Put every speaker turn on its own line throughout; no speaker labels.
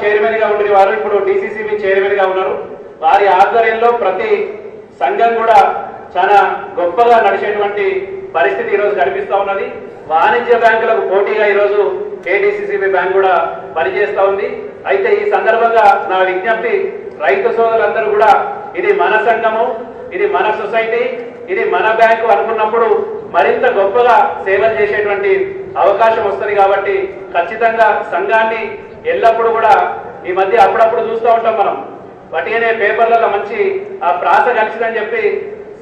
Chairman గా ఉండిన వారు ఇప్పుడు డిసిసిబి చైర్మన్ గా ఉన్నారు. వారి ఆధ్వర్యంలో ప్రతి సంఘం కూడా చాలా గొప్పగా నడిచేటువంటి పరిస్థితి ఈరోజు కనిపిస్తా ఉన్నది. వాణిజ్య బ్యాంకులకు పోటీగా ఈరోజు కేడిసిసిబి బ్యాంక్ కూడా పనిచేస్తా ఉంది. అయితే ఈ సందర్భంగా నా విజ్ఞప్తి, రైతు సోదరులందరూ కూడా ఇది మన సంఘము, ఇది మన సొసైటీ, ఇది మన బ్యాంకు అనుకున్నప్పుడు మరింత గొప్పగా సేవలు చేసేటువంటి అవకాశం వస్తుంది. కాబట్టి ఖచ్చితంగా సంఘాన్ని ఎల్లప్పుడూ కూడా ఈ మధ్య అప్పుడప్పుడు చూస్తూ ఉంటాం మనం, వాటినే పేపర్లలో మంచి ఆ ప్రాస కలిసిందని చెప్పి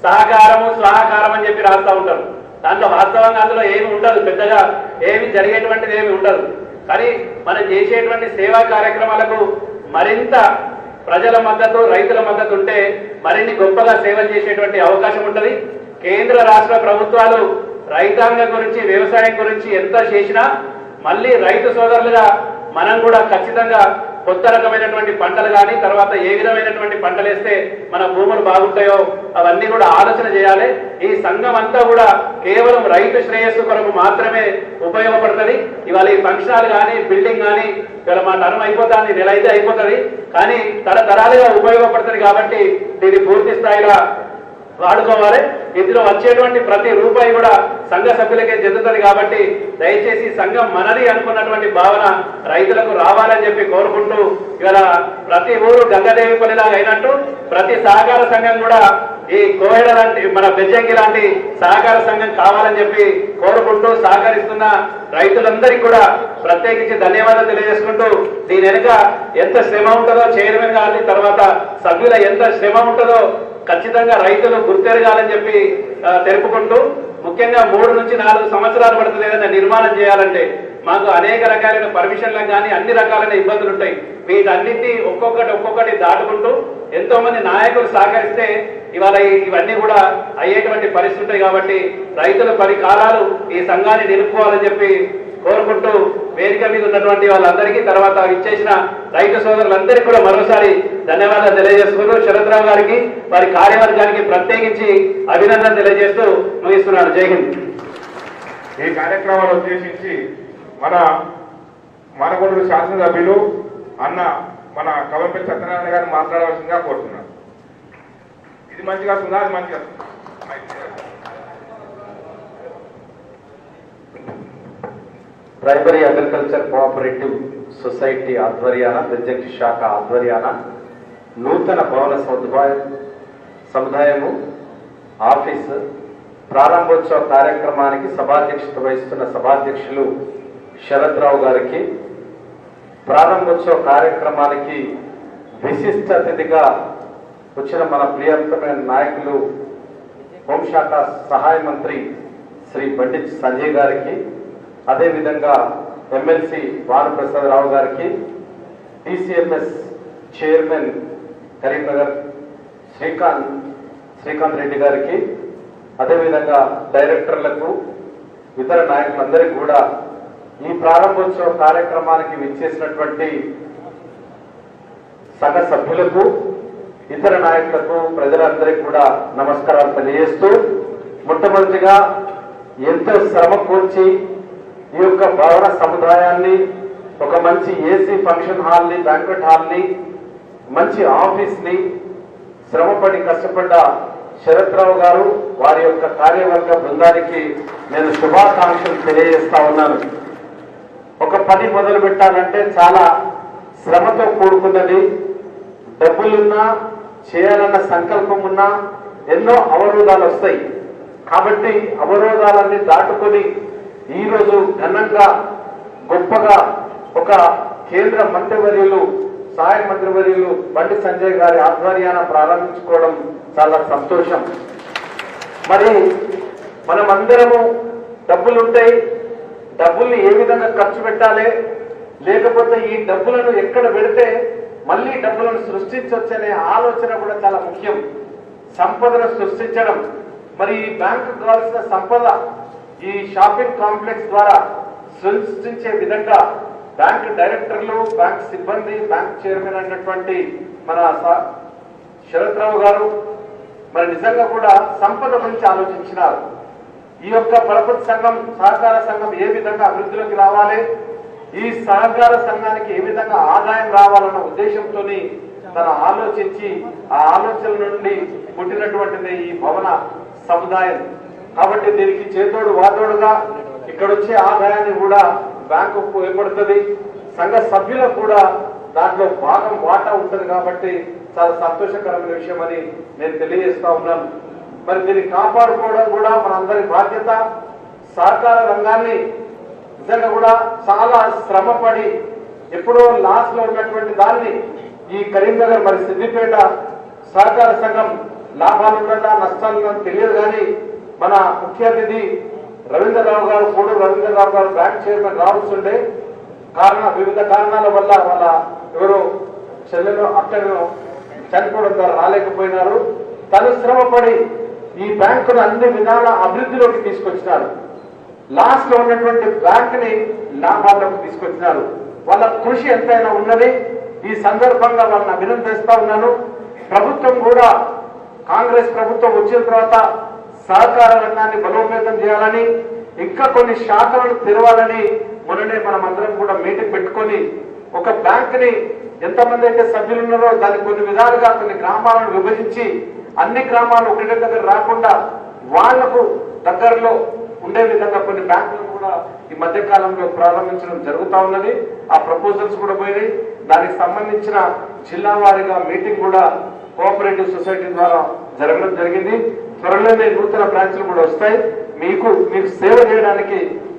సహకారము స్వాహకారం అని చెప్పి రాస్తూ ఉంటారు. దాంట్లో వాస్తవంగా అందులో ఏమి ఉండదు, పెద్దగా ఏమి జరిగేటువంటిది ఏమి ఉండదు. కానీ మనం చేసేటువంటి సేవా కార్యక్రమాలకు మరింత ప్రజల మద్దతు, రైతుల మద్దతు ఉంటే మరిన్ని గొప్పగా సేవలు చేసేటువంటి అవకాశం ఉంటుంది. కేంద్ర రాష్ట్ర ప్రభుత్వాలు రైతాంగం గురించి, వ్యవసాయం గురించి ఎంత చేసినా మళ్ళీ రైతు సోదరులుగా మనం కూడా ఖచ్చితంగా కొత్త రకమైనటువంటి పంటలు కానీ, తర్వాత ఏ విధమైనటువంటి పంటలు వేస్తే మన భూములు బాగుంటాయో అవన్నీ కూడా ఆలోచన చేయాలి. ఈ సంఘం అంతా కూడా కేవలం రైతు శ్రేయస్సు కొరకు మాత్రమే ఉపయోగపడుతుంది. ఇవాళ ఈ ఫంక్షన్ హాల్ కానీ, బిల్డింగ్ కానీ ఇవాళ మా టర్మ్ అయిపోతుంది, నెల అయితే అయిపోతుంది, కానీ తరతరాలుగా ఉపయోగపడుతుంది. కాబట్టి దీన్ని పూర్తి స్థాయిలో వాడుకోవాలి. ఇందులో వచ్చేటువంటి ప్రతి రూపాయి కూడా సంఘ సభ్యులకే చెందుతుంది. కాబట్టి దయచేసి సంఘం మనది అనుకున్నటువంటి భావన రైతులకు రావాలని చెప్పి కోరుకుంటూ, ఇవాళ ప్రతి ఊరు గంగదేవిపల్లిలాగా అయినట్టు ప్రతి సహకార సంఘం కూడా ఈ కోహెడ లాంటి, మన బెజ్జంగి లాంటి సహకార సంఘం కావాలని చెప్పి కోరుకుంటూ, సహకరిస్తున్న రైతులందరికీ కూడా ప్రత్యేకించి ధన్యవాదాలు తెలియజేసుకుంటూ, దీని వెనుక ఎంత శ్రమ ఉంటుందో చైర్మన్ గారి తర్వాత సభ్యుల ఎంత శ్రమ ఉంటుందో ఖచ్చితంగా రైతులు గుర్తెరగాలని చెప్పి తెలుపుకుంటూ, ముఖ్యంగా 3 నుంచి 4 సంవత్సరాలు పడుతుంది ఏదైనా నిర్మాణం చేయాలంటే. మాకు అనేక రకాలైన పర్మిషన్లకు కానీ అన్ని రకాలైన ఇబ్బందులు ఉంటాయి. వీటన్నింటినీ ఒక్కొక్కటి దాటుకుంటూ ఎంతో మంది నాయకులు సహకరిస్తే ఇవాళ ఇవన్నీ కూడా అయ్యేటువంటి పరిస్థితి ఉంటాయి. కాబట్టి రైతులు 10 కాలాలు ఈ సంఘాన్ని నిలుపుకోవాలని చెప్పి కోరుకుంటూ, వేదిక మీద ఉన్నటువంటి వాళ్ళందరికీ, తర్వాత ఇచ్చేసిన రైతు సోదరులందరికీ కూడా మరోసారి ధన్యవాదాలు తెలియజేసుకుంటూ, శరత్రావు గారికి, వారి కార్యవర్గానికి ప్రత్యేకించి అభినందన తెలియజేస్తూ ముగిస్తున్నాను. జై హింద్.
ఈ కార్యక్రమాన్ని ఉద్దేశించి మన మనగొండూరు శాసనసభ్యులు అన్న మన కవంపల్లి సత్యనారాయణ గారిని మాట్లాడవలసిందిగా కోరుతున్నాను. ఇది మంచిగా వస్తుందా? అది మంచిగా
ప్రైమరీ అగ్రికల్చర్ కోఆపరేటివ్ సొసైటీ ఆధ్వర్యాన, బెజ్జంకి శాఖ ఆధ్వర్యాన నూతన భవన సముదాయము ఆఫీసు ప్రారంభోత్సవ కార్యక్రమానికి సభాధ్యక్షత వహిస్తున్న సభాధ్యక్షులు శరత్రావు గారికి, ప్రారంభోత్సవ కార్యక్రమానికి విశిష్ట అతిథిగా వచ్చిన మన ప్రియమైన నాయకులు హోంశాఖ సహాయ మంత్రి శ్రీ బండి సంజయ్ గారికి, అదేవిధంగా ఎమ్మెల్సీ భానుప్రసాదరావు గారికి, టీసీఎంఎస్ చైర్మన్ కరీంనగర్ శ్రీకాంత్ రెడ్డి గారికి, అదేవిధంగా డైరెక్టర్లకు, ఇతర నాయకులందరికీ కూడా ఈ ప్రారంభోత్సవ కార్యక్రమానికి విచ్చేసినటువంటి సంఘ సభ్యులకు, ఇతర నాయకులకు, ప్రజలందరికీ కూడా నమస్కారాలు తెలియజేస్తూ, మొట్టమొదటిగా ఎంతో శ్రమ కూర్చి ఈ యొక్క భవన సముదాయాన్ని, ఒక మంచి ఏసీ ఫంక్షన్ హాల్ని, బ్యాంక్వెట్ హాల్ని, మంచి ఆఫీస్ని శ్రమపడి కష్టపడ్డ శరత్రావు గారు, వారి యొక్క కార్యవర్గ బృందానికి నేను శుభాకాంక్షలు తెలియజేస్తా ఉన్నాను. ఒక పని మొదలు పెట్టాలంటే చాలా శ్రమతో కూడుకున్నది. డబ్బులున్నా, చేయాలన్న సంకల్పం ఉన్నా ఎన్నో అవరోధాలు వస్తాయి. కాబట్టి అవరోధాలన్నీ దాటుకొని ఈరోజు ఘనంగా గొప్పగా ఒక కేంద్ర మంత్రివర్యులు, సహాయ మంత్రివర్యులు బండి సంజయ్ గారి ఆధ్వర్యాన ప్రారంభించుకోవడం చాలా సంతోషం. మరి మనమందరము డబ్బులుంటాయి, డబ్బుల్ని ఏ విధంగా ఖర్చు పెట్టాలి, లేకపోతే ఈ డబ్బులను ఎక్కడ పెడితే మళ్ళీ డబ్బులను సృష్టించవచ్చనే ఆలోచన కూడా చాలా ముఖ్యం. సంపదను సృష్టించడం, మరి ఈ బ్యాంకు కావాల్సిన సంపద ఈ షాపింగ్ కాంప్లెక్స్ ద్వారా సృష్టించే విధంగా బ్యాంక్ డైరెక్టర్లు, బ్యాంక్ సిబ్బంది, బ్యాంక్ చైర్మన్ అయినటువంటి మన శరత్రావు గారు మరి నిజంగా కూడా సంపద గురించి ఆలోచించినారు. ఈ యొక్క పరపతి సంఘం, సహకార సంఘం ఏ విధంగా అభివృద్ధిలోకి రావాలి, ఈ సహకార సంఘానికి ఏ విధంగా ఆదాయం రావాలన్న ఉద్దేశంతో తన ఆలోచించి ఆ ఆలోచన నుండి పుట్టినటువంటిది ఈ భవన సముదాయం. కాబట్టి దీనికి చేతోడు వాతోడుగా ఇక్కడ వచ్చే ఆదాయాన్ని కూడా బ్యాంకు ఉపయోగపడుతుంది, సంఘ సభ్యులకు కూడా దాంట్లో భాగం వాటా ఉంటుంది. కాబట్టి చాలా సంతోషకరమైన విషయం అని నేను తెలియజేస్తా ఉన్నాను. మరి దీన్ని కాపాడుకోవడం కూడా మనందరి బాధ్యత. సహకార రంగాన్ని నిజంగా కూడా చాలా శ్రమపడి ఎప్పుడో లాస్ లో ఉన్నటువంటి దాన్ని ఈ కరీంనగర్ మరి సిద్దిపేట సహకార సంఘం లాభాలు ఉండదా నష్టాలు తెలియదు, కానీ మన ముఖ్య అతిథి రవీంద్రరావు గారు కోడూరు రవీంద్రరావు గారు బ్యాంక్ చైర్మన్ రావాల్సిండే వివిధ కారణాల వల్ల వాళ్ళ ఎవరో చెల్లెలు అక్కను చనిపోవడం ద్వారా రాలేకపోయినారు. తను శ్రమపడి ఈ బ్యాంకును అన్ని విధాల అభివృద్ధిలోకి తీసుకొచ్చినారు. లాస్ట్ లో ఉన్నటువంటి బ్యాంక్ ని లాభాల్లోకి తీసుకొచ్చినారు. వాళ్ళ కృషి ఎంతైనా ఉన్నది. ఈ సందర్భంగా వాళ్ళని అభినందిస్తా ఉన్నాను. ప్రభుత్వం కూడా కాంగ్రెస్ ప్రభుత్వం వచ్చిన తర్వాత సహకార రంగాన్ని బలోపేతం చేయాలని, ఇంకా కొన్ని శాఖలను తెరవాలని మొన్ననే మనం అందరం కూడా మీటింగ్ పెట్టుకొని ఒక బ్యాంక్ ని ఎంతమంది అయితే సభ్యులు ఉన్నారో దాన్ని కొన్ని విధాలుగా కొన్ని గ్రామాలను విభజించి అన్ని గ్రామాలు ఒకటి దగ్గర రాకుండా వాళ్లకు దగ్గరలో ఉండే విధంగా కొన్ని బ్యాంకులను కూడా ఈ మధ్య కాలంలో ప్రారంభించడం జరుగుతా ఉన్నది. ఆ ప్రపోజల్స్ కూడా పోయినాయి. దానికి సంబంధించిన జిల్లా వారీగా మీటింగ్ కూడా కోఆపరేటివ్ సొసైటీ ద్వారా జరగడం జరిగింది. త్వరలోనే నూతన బ్రాంచ్లు కూడా వస్తాయి. మీకు సేవ చేయడానికి,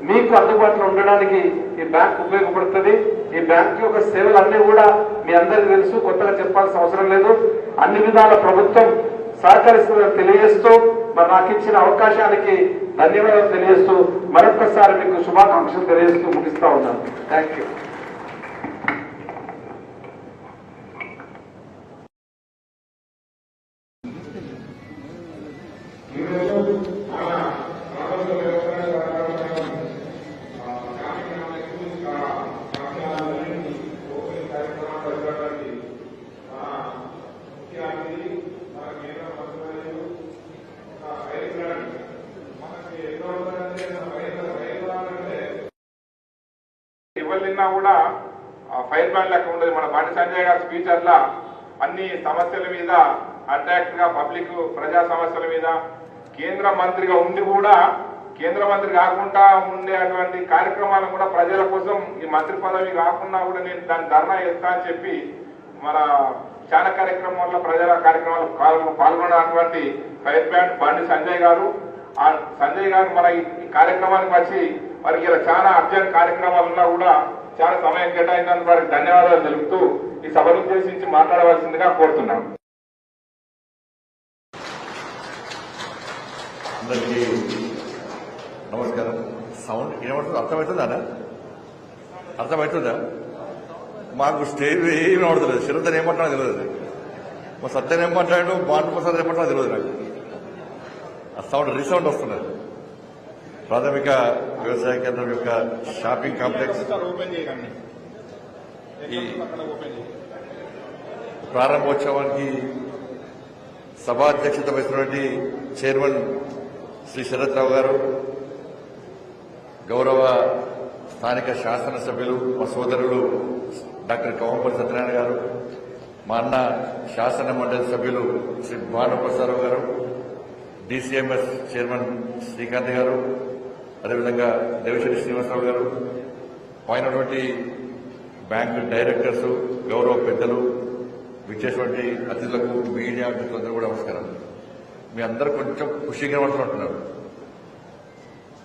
మీకు అందుబాటులో ఉండడానికి ఈ బ్యాంక్ ఉపయోగపడుతుంది. ఈ బ్యాంక్ యొక్క సేవలు అన్ని కూడా మీ అందరికీ తెలుసు, కొత్తగా చెప్పాల్సిన అవసరం లేదు. అన్ని విధాల ప్రభుత్వం సహకరిస్తుందని తెలియజేస్తూ మరి నాకు ఇచ్చిన అవకాశానికి ధన్యవాదాలు తెలియజేస్తూ మరొకసారి మీకు శుభాకాంక్షలు తెలియజేస్తూ ముగిస్తా ఉన్నాను. Thank you.
ఎవరిన్నా కూడా ఫైర్ బ్రాండ్ లెక్క ఉండదు. మన బండి సంజయ్ గారి స్పీచ్ అట్లా అన్ని సమస్యల మీద అట్రాక్ట్ గా పబ్లిక్ ప్రజా సమస్యల మీద కేంద్ర మంత్రిగా ఉండి కూడా కేంద్ర మంత్రి కాకుండా ఉండేటువంటి కార్యక్రమాలను కూడా ప్రజల కోసం ఈ మంత్రి పదవి కాకుండా కూడా నేను దాన్ని ధర్నా చేస్తా అని చెప్పి మన చాలా కార్యక్రమాల్లో ప్రజల కార్యక్రమాలు పాల్గొన్నటువంటి ఫైర్ బ్రాండ్ బండి సంజయ్ గారు. ఆ సంజయ్ గారు మన ఈ కార్యక్రమానికి వచ్చి మరి ఇలా చాలా అర్జెంట్ కార్యక్రమాలు ఉన్నా కూడా చాలా సమయం కేటాయించినందుకు వారికి ధన్యవాదాలు తెలుపుతూ ఈ సభను ఉద్దేశించి మాట్లాడవలసిందిగా కోరుతున్నాను.
అందరికీ నమస్కారం. సౌండ్ ఏమవుతుంది? అర్థమవుతుందా? మాకు స్టేజ్ ఏమి అవడలేదు. శరతను ఏమంటాడో తెలియదు, మా సత్యన్ ఏం మాట్లాడాడు, బాండ్ ప్రసాద్ ఏమంటాడో తెలియదు నాకు. ఆ సౌండ్ రీసౌండ్ వస్తున్నది. ప్రాథమిక వ్యవసాయ కేంద్రం యొక్క షాపింగ్ కాంప్లెక్స్ ఈ ప్రారంభోత్సవానికి సభాధ్యక్షత వహిస్తున్నటువంటి చైర్మన్ శ్రీ శరత్ రావు గారు, గౌరవ స్థానిక శాసనసభ్యులు మా సోదరులు డాక్టర్ కవంపల్లి సత్యనారాయణ గారు, మా అన్న శాసన మండలి సభ్యులు శ్రీ భానుప్రసాదరావు గారు, డిసిఎంఎస్ చైర్మన్ శ్రీకాంత్ గారు, అదేవిధంగా దేవశెట్టి శ్రీనివాసరావు గారు, పైనటువంటి బ్యాంకు డైరెక్టర్స్, గౌరవ పెద్దలు, విచ్చేటువంటి అతిథులకు, మీడియా మిత్రులందరూ కూడా నమస్కారం. మీ అందరూ కొంచెం ఖుషిగా పడుతున్నట్టున్నారు,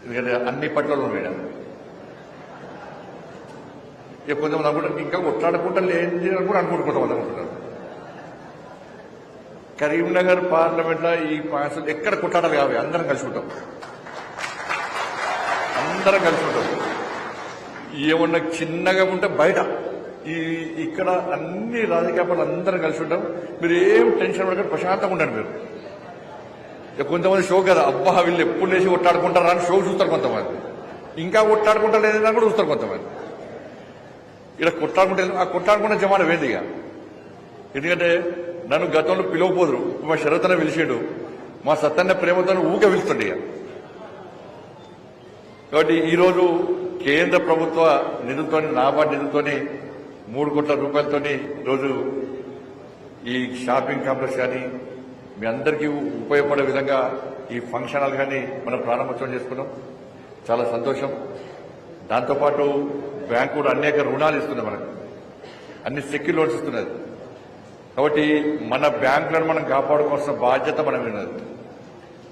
ఎందుకంటే అన్ని పట్లలో ఉన్నాయి. ఇక కొంతమంది అనుకుంటారు ఇంకా కొట్లాడుకుంటా లేని కూడా అనుకుంటూ కొంతమంది అనుకుంటున్నారు. కరీంనగర్ పార్లమెంట్లో ఈ పాయసం ఎక్కడ కొట్లాడాలి కావాలి, అందరం కలిసి ఉంటాం. ఏమన్నా చిన్నగా ఉంటే బయట ఇక్కడ అన్ని రాజకీయ పార్టీలు అందరం కలిసి ఉంటాం. మీరు ఏం టెన్షన్ పడకుండా ప్రశాంతంగా ఉండండి. మీరు కొంతమంది షో కదా, అబ్బా వీళ్ళు ఎప్పుడు లేచి కొట్లాడుకుంటారా అని షో చూస్తారు కొంతమంది, ఇంకా కొట్లాడుకుంటా లేదని కూడా చూస్తారు కొంతమంది. ఇక్కడ కొట్లాడుకుంటే ఆ కొట్లాడుకున్న జమాన వేదిగా, ఎందుకంటే నన్ను గతంలో పిలవపోదురు, మా శరతనే పిలిచాడు, మా సత్తన్న ప్రేమతో ఊకే పిలుస్తుండే. కాబట్టి ఈరోజు కేంద్ర ప్రభుత్వ నిధులతో నాబార్డ్ నిధులతోని 3 కోట్ల రూపాయలతోని ఈరోజు ఈ షాపింగ్ కాంప్లెక్స్ కానీ మీ అందరికీ ఉపయోగపడే విధంగా ఈ ఫంక్షన్ హాల్ కానీ మనం ప్రారంభోత్సవం చేసుకున్నాం. చాలా సంతోషం. దాంతోపాటు బ్యాంకు కూడా అనేక రుణాలు ఇస్తుంది, మనకు అన్ని సెక్యూర్ లోన్స్ ఇస్తున్నది. కాబట్టి మన బ్యాంకులను మనం కాపాడుకోవాల్సిన బాధ్యత మనం ఉన్నది.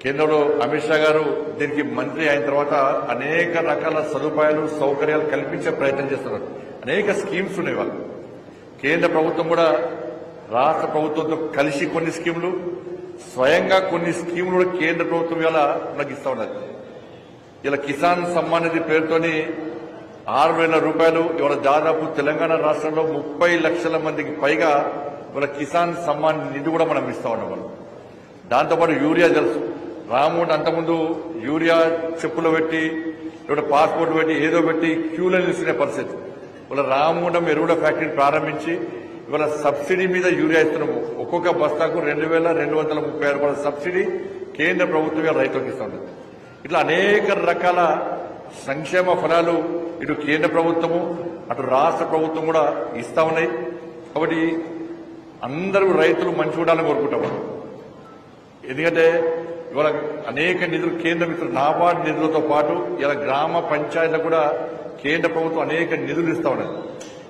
కేంద్రంలో అమిత్ షా గారు దీనికి మంత్రి అయిన తర్వాత అనేక రకాల సదుపాయాలు సౌకర్యాలు కల్పించే ప్రయత్నం చేస్తున్నారు. అనేక స్కీమ్స్ ఉన్నాయి వాళ్ళు. కేంద్ర ప్రభుత్వం కూడా రాష్ట్ర ప్రభుత్వంతో కలిసి కొన్ని స్కీములు, స్వయంగా కొన్ని స్కీములు కూడా కేంద్ర ప్రభుత్వం ఇలా మనకి ఇస్తా ఉన్నది. ఇలా కిసాన్ సమ్మాన్ నిధి పేరుతోని 6,000 రూపాయలు ఇవాళ దాదాపు తెలంగాణ రాష్ట్రంలో 30 లక్షల మందికి పైగా ఇవాళ కిసాన్ సమ్మాన్ నిధి కూడా మనం ఇస్తా ఉన్నాం. మనం దాంతోపాటు యూరియా తెలుసు, రాముడు అంతకుముందు యూరియా చెప్పులు పెట్టి లేదా పాస్పోర్ట్ పెట్టి ఏదో పెట్టి క్యూలో నిలిచిన పరిస్థితి. ఇవాళ రామగుండం ఎరువుల ఫ్యాక్టరీని ప్రారంభించి ఇవాళ సబ్సిడీ మీద యూరియా ఇస్తున్నాము. ఒక్కొక్క బస్తాకు 2,236 రూపాయల సబ్సిడీ కేంద్ర ప్రభుత్వం రైతులకు ఇస్తా ఉంది. ఇట్లా అనేక రకాల సంక్షేమ ఫలాలు ఇటు కేంద్ర ప్రభుత్వము అటు రాష్ట్ర ప్రభుత్వం కూడా ఇస్తా ఉన్నాయి. కాబట్టి అందరూ రైతులు మంచి ఉండాలని కోరుకుంటాము. ఎందుకంటే ఇవాళ అనేక నిధులు కేంద్ర మిత్రులు నాబార్డ్ నిధులతో పాటు ఇలా గ్రామ పంచాయతీలకు కూడా కేంద్ర ప్రభుత్వం అనేక నిధులు ఇస్తా ఉన్నది.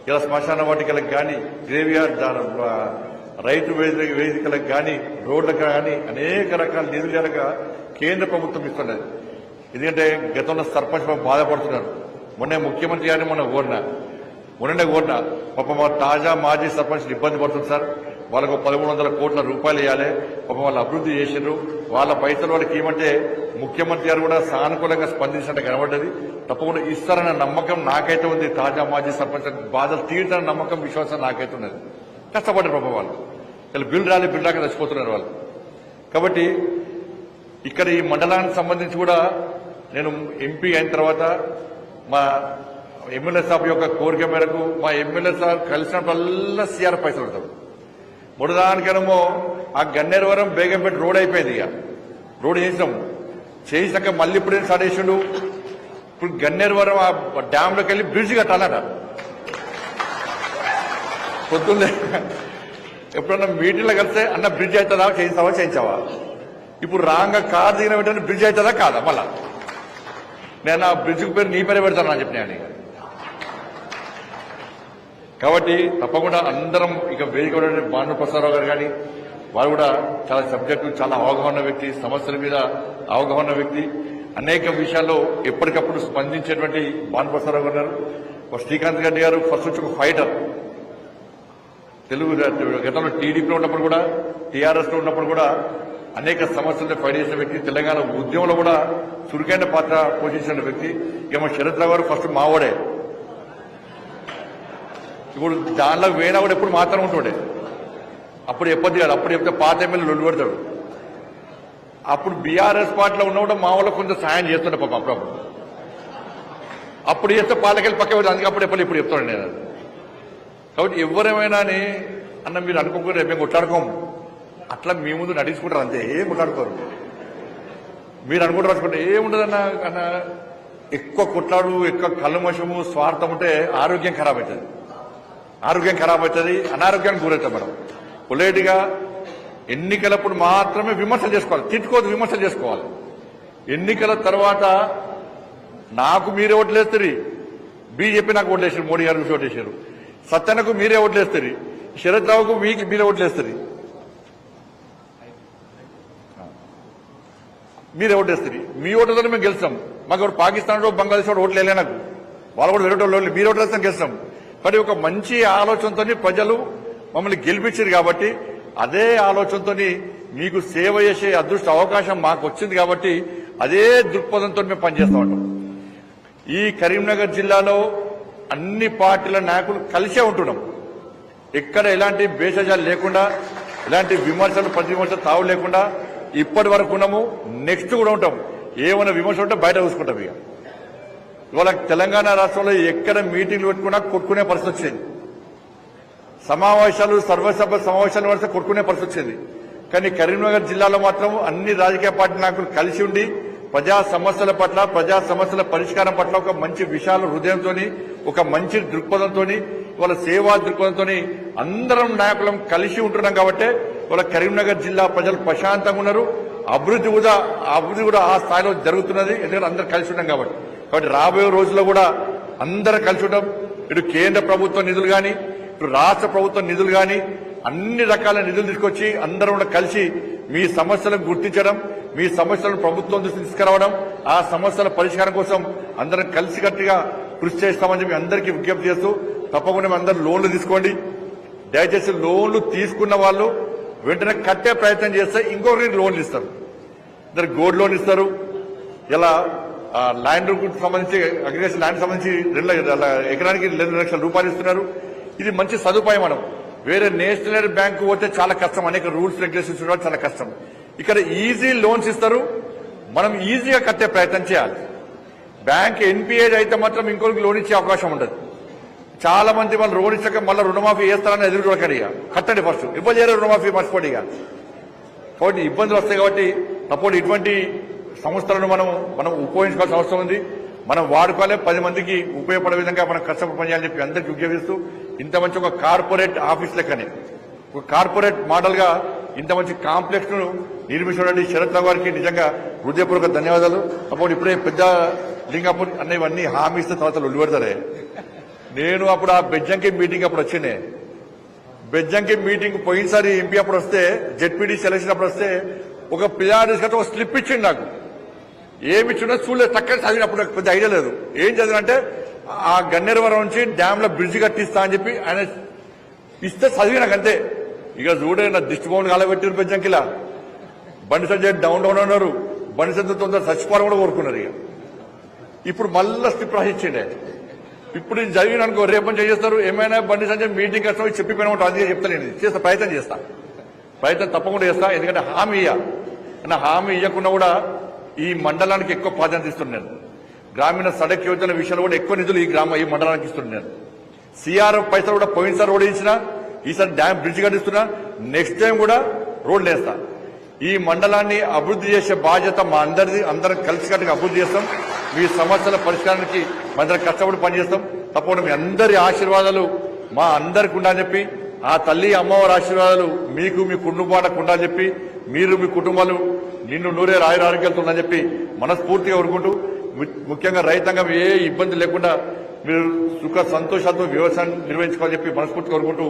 ఇలా శ్మశాన వాటికలకు కానీ, గ్రేవ్యార్డ్ రైతు వేదికలకు కానీ, రోడ్లకు కానీ అనేక రకాల నిధులు కనుక కేంద్ర ప్రభుత్వం ఇస్తున్నది. ఎందుకంటే గతంలో సర్పంచ్ బాధపడుతున్నారు. మొన్నే ముఖ్యమంత్రి గారిని మొన్ననే కోరిన పాపం తాజా మాజీ సర్పంచ్లు ఇబ్బంది పడుతుంది సార్, వాళ్ళకు 1,300 కోట్ల రూపాయలు ఇవ్వాలి, పాపం వాళ్ళు అభివృద్ధి చేసిండ్రు, వాళ్ళ పైసలు వాళ్ళకి ఏమంటే ముఖ్యమంత్రి గారు కూడా సానుకూలంగా స్పందించినట్టు కనబడ్డది. తప్పకుండా ఇస్తారన్న నమ్మకం నాకైతే ఉంది. తాజా మాజీ సర్పంచ్ బాధలు తీరుతారన్న నమ్మకం, విశ్వాసం నాకైతే ఉన్నది. కష్టపడ్డారు పాపం వాళ్ళు. ఇలా బిల్ రాక చచ్చిపోతున్నారు వాళ్ళు. కాబట్టి ఇక్కడ ఈ మండలానికి సంబంధించి కూడా నేను ఎంపీ అయిన తర్వాత మా ఎమ్మెల్యే సాబ్ యొక్క కోరిక మేరకు మా ఎమ్మెల్యే సార్ కలిసినప్పుడల్లా సీఆర్ పైసలు పడతాడు. ముడదానికేమో ఆ గన్నేరువరం బేగంపేట రోడ్ అయిపోయింది. ఇక రోడ్ చేసినాక మళ్ళీ ఇప్పుడు ఏం స్టార్ట్ చేసిండు. ఇప్పుడు గన్నేరువరం ఆ డ్యాంలోకి వెళ్ళి బ్రిడ్జ్ కట్టాలట. పొద్దున్నే ఎప్పుడన్నా మీటింగ్లో కలిస్తే అన్న బ్రిడ్జ్ అవుతుందా, చేయించావా? ఇప్పుడు రాంగా కార్ దిగిన వెంటనే బ్రిడ్జ్ అవుతుందా కాదా? మళ్ళా నేను ఆ బ్రిడ్జ్కి పేరు నీ పేరే పెడతాను అని చెప్పినా. కాబట్టి తప్పకుండా అందరం ఇక వేదిక భాను ప్రసాదరావు గారు కానీ వారు కూడా చాలా సబ్జెక్టు, చాలా అవగాహన వ్యక్తి, సమస్యల మీద అవగాహన వ్యక్తి, అనేక విషయాల్లో ఎప్పటికప్పుడు స్పందించేటువంటి భాను ప్రసాదరావు గారు. శ్రీకాంత్ రెడ్డి గారు ఫస్ట్ నుంచి ఒక ఫైటర్. తెలుగు గతంలో టీడీపీలో ఉన్నప్పుడు కూడా, టీఆర్ఎస్లో ఉన్నప్పుడు కూడా అనేక సమస్యలను ఫైట్ చేసిన వ్యక్తి. తెలంగాణ ఉద్యమంలో కూడా చురుకైన పాత్ర పోషించిన వ్యక్తి. ఏమో శరత్ రావు గారు ఫస్ట్ మావోడే. ఇప్పుడు దానిలో వేనా కూడా ఎప్పుడు మాత్రం ఉంటుండే. అప్పుడు ఎప్పటి కాదు, అప్పుడు చెప్తే పాత ఎమ్మెల్యే లొల్లు పెడతాడు. అప్పుడు బీఆర్ఎస్ పార్టీలో ఉన్న కూడా మా వాళ్ళకు కొంచెం సాయం చేస్తుండే పాపం అప్పుడప్పుడు. అప్పుడు చేస్తే పాలకెళ్ళి పక్క వెళ్ళి, అందుకే అప్పుడు ఇప్పుడు చెప్తాడు నేను. కాబట్టి ఎవరేమైనా అన్న మీరు అనుకోకుండా మేము కొట్లాడుకోము, అట్లా మీ ముందు నటించుకుంటారు అంతే, ఏం కొట్లాడుకోరు. మీరు అనుకుంటారు రాసుకుంటే ఏముండదన్న అన్న. ఎక్కువ కొట్లాడు, ఎక్కువ కళ్ళమోషము, స్వార్థం ఉంటే ఆరోగ్యం ఖరాబ్ అవుతుంది. అనారోగ్యానికి గురవుతాం మనం. పొలైట్గా ఎన్నికలప్పుడు మాత్రమే విమర్శలు చేసుకోవాలి, తిట్టుకోవద్దు, విమర్శలు చేసుకోవాలి. ఎన్నికల తర్వాత నాకు మీరే ఓట్లేస్తారు, బీజేపీ నాకు ఓట్లేసారు, మోడీ గారు ఓట్లేసారు. సత్యనకు మీరే ఓట్లేస్తారు, శరత్ రావుకు మీరే ఓట్లేస్తారు, మీరే ఓటేస్తారు. మీ ఓట్లతో మేము గెలుస్తాం. మాకు ఎవరు పాకిస్తాన్ బంగ్లాదేశ్ ఓట్లు వేయలే, నాకు వాళ్ళు కూడా వేరే వాళ్ళు, మీరు ఓట్లు వేస్తాం గెలుస్తాం. కానీ ఒక మంచి ఆలోచనతో ప్రజలు మమ్మల్ని గెలిపించారు కాబట్టి అదే ఆలోచనతో మీకు సేవ చేసే అదృష్ట అవకాశం మాకు వచ్చింది కాబట్టి అదే దృక్పథంతో మేము పనిచేస్తూ ఉంటాం. ఈ కరీంనగర్ జిల్లాలో అన్ని పార్టీల నాయకులు కలిసే ఉంటున్నాం. ఎక్కడ ఎలాంటి భేషజాలు లేకుండా, ఎలాంటి విమర్శలు ప్రతివిమర్శలు తావు లేకుండా ఇప్పటి వరకు ఉన్నాము. నెక్స్ట్ కూడా ఉంటాం. ఏమైనా విమర్శ ఉంటే బయట చూసుకుంటాం. ఇక ఇవాళ తెలంగాణ రాష్ట్రంలో ఎక్కడ మీటింగ్లు పెట్టుకున్నా కొట్టుకునే పరిస్థితి వచ్చింది. సమావేశాలు, సర్వసభ సమావేశాలు వస్తే కొట్టుకునే పరిస్థితి వచ్చింది. కానీ కరీంనగర్ జిల్లాలో మాత్రం అన్ని రాజకీయ పార్టీ నాయకులు కలిసి ఉండి ప్రజా సమస్యల పట్ల, ప్రజా సమస్యల పరిష్కారం పట్ల ఒక మంచి విశాల హృదయంతో, ఒక మంచి దృక్పథంతో, వాళ్ళ సేవా దృక్పథంతో అందరం నాయకులం కలిసి ఉంటున్నాం కాబట్టి వాళ్ళ కరీంనగర్ జిల్లా ప్రజలు ప్రశాంతంగా ఉన్నారు. అభివృద్ధి కూడా ఆ స్థాయిలో జరుగుతున్నది. ఎందుకంటే అందరూ కలిసి ఉన్నాం కాబట్టి రాబోయే రోజుల్లో కూడా అందరూ కలిసి ఉంటాం. ఇటు కేంద్ర ప్రభుత్వ నిధులు కానీ, ఇటు రాష్ట్ర ప్రభుత్వ నిధులు కానీ, అన్ని రకాల నిధులు తీసుకొచ్చి అందరం కూడా కలిసి మీ సమస్యలను గుర్తించడం, మీ సమస్యలను ప్రభుత్వం దృష్టికి తీసుకురావడం, ఆ సమస్యల పరిష్కారం కోసం అందరం కలిసికట్టుగా కృషి చేస్తామని చెప్పి అందరికీ విజ్ఞప్తి చేస్తూ, తప్పకుండా మీ అందరూ లోన్లు తీసుకోండి. దయచేసి లోన్లు తీసుకున్న వాళ్ళు వెంటనే కట్టే ప్రయత్నం చేస్తే ఇంకొకరికి లోన్లు ఇస్తారు. ఇద్దరు గోల్డ్ లోన్ ఇస్తారు. ఇలా ల్యాండ్ సంబంధించి, అగ్రికల్చర్ ల్యాండ్ సంబంధించి ఎకరానికి 2 లక్షల రూపాయలు ఇస్తున్నారు. ఇది మంచి సదుపాయం. మనం వేరే నేషనల్ బ్యాంకు పోతే చాలా కష్టం, అనేక రూల్స్ రెగ్యులేషన్స్ ఉండడం చాలా కష్టం. ఇక్కడ ఈజీ లోన్స్ ఇస్తారు. మనం ఈజీగా కట్టే ప్రయత్నం చేయాలి. బ్యాంక్ ఎన్పిఏ అయితే మాత్రం ఇంకొకరికి లోన్ ఇచ్చే అవకాశం ఉండదు. చాలా మంది వాళ్ళు లోన్ ఇచ్చాక మళ్ళీ రుణమాఫీ చేస్తారని ఎదురు చూడకండి. ఇక కట్టండి, ఫస్ట్ ఇబ్బంది చేయరు, రుణమాఫీ మర్చిపోండి. ఇక కాబట్టి ఇబ్బందులు వస్తాయి. కాబట్టి తప్పకుండా ఇటువంటి సంస్థలను మనం ఉపయోగించుకోవాల్సిన అవసరం ఉంది. మనం వాడుకోవాలి, 10 మందికి ఉపయోగపడే విధంగా మనం కష్టపడి పనిచేయాలని చెప్పి అందరికీ విజ్ఞప్తిస్తూ, ఇంత మంచి ఒక కార్పొరేట్ ఆఫీస్ లెక్కనే, ఒక కార్పొరేట్ మోడల్ గా ఇంత మంచి కాంప్లెక్స్ ను నిర్మించినటువంటి శరత్ రావు గారికి నిజంగా హృదయపూర్వక ధన్యవాదాలు. అప్పుడు ఇప్పుడే పెద్ద లింగాపూర్ అన్న ఇవన్నీ హామీ ఇస్తే తర్వాత ఒళ్ళు. నేను అప్పుడు ఆ బెజ్జంకి మీటింగ్ అప్పుడు వచ్చిండే. బెజ్జంకి మీటింగ్ పోయినసారి ఎంపీ అప్పుడు వస్తే, జెడ్పీడీ సెలక్షన్ అప్పుడు వస్తే ఒక పిల్లాడి ఒక స్లిప్ ఇచ్చిండు నాకు. ఏమి ఇచ్చిండో చూడలేదు, చక్కగా చదివినప్పుడు పెద్ద ఐడియా లేదు. ఏం చదివినంటే ఆ గన్నేరువరం నుంచి డ్యామ్ లో బ్రిడ్జ్ కట్టిస్తా అని చెప్పి ఆయన ఇస్తే చదివి నాకు అంతే. ఇక చూడే నా దిష్టి భవన్ కాలబెట్టారు బెజ్జంకిలా. బండి సంజయ్ డౌన్ ఉన్నారు. బండి సంజయ్ తొందర చచ్చిపోవడం కూడా కోరుకున్నారు. ఇక ఇప్పుడు మళ్ళా స్లిప్ రాసిచ్చిండే. ఇప్పుడు ఇది జరిగిన అనుకో రేపని చేస్తారు. ఏమైనా బండి సంజయ్ మీటింగ్ వస్తాం చెప్పిపోయినా ఉంటాం. అందుకే చెప్తాను, నేను చేస్తా, ప్రయత్నం తప్పకుండా చేస్తా. ఎందుకంటే హామీ ఇయ్య, హామీ ఇవ్వకుండా కూడా ఈ మండలానికి ఎక్కువ ప్రాధాన్యత ఇస్తున్నాను. గ్రామీణ సడక్ యోజన విషయంలో కూడా ఎక్కువ నిధులు ఈ మండలానికి ఇస్తున్నాను. సిఆర్ఎఫ్ పైసలు కూడా పోయినసారి రోడ్ ఇచ్చినా, ఈసారి డ్యామ్ బ్రిడ్జ్ కట్టిస్తున్నా, నెక్స్ట్ టైం కూడా రోడ్లు వేస్తా. ఈ మండలాన్ని అభివృద్ధి చేసే బాధ్యత మా అందరిది. అందరం కలిసికట్టుగా అభివృద్ధి చేస్తాం. మీ సమస్యల పరిష్కారానికి అందరం కష్టపడి పనిచేస్తాం. తప్పకుండా మీ అందరి ఆశీర్వాదాలు మా అందరికి ఉండాలని చెప్పి, ఆ తల్లి అమ్మవారి ఆశీర్వాదాలు మీకు మీ కుటుంబాలకు ఉండాలని చెప్పి, మీరు మీ కుటుంబాలు నిన్ను నూరే ఆరోగ్యాలతో ఉందని చెప్పి మనస్ఫూర్తిగా కోరుకుంటూ, ముఖ్యంగా రైతాంగం ఏ ఇబ్బంది లేకుండా మీరు సుఖ సంతోషాలతో వ్యవసాయం నిర్వహించుకోవాలని చెప్పి మనస్ఫూర్తిగా కోరుకుంటూ